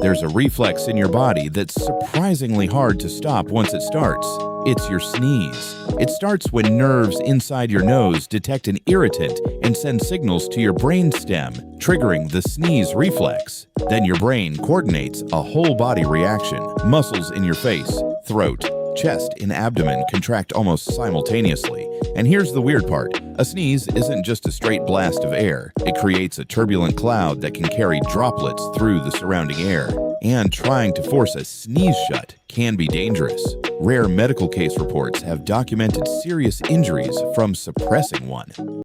There's a reflex in your body that's surprisingly hard to stop once it starts. It's your sneeze. It starts when nerves inside your nose detect an irritant and send signals to your brainstem, triggering the sneeze reflex. Then your brain coordinates a whole body reaction. Muscles in your face, throat, chest, and abdomen contract almost simultaneously. And here's the weird part. A sneeze isn't just a straight blast of air. It creates a turbulent cloud that can carry droplets through the surrounding air. And trying to force a sneeze shut can be dangerous. Rare medical case reports have documented serious injuries from suppressing one.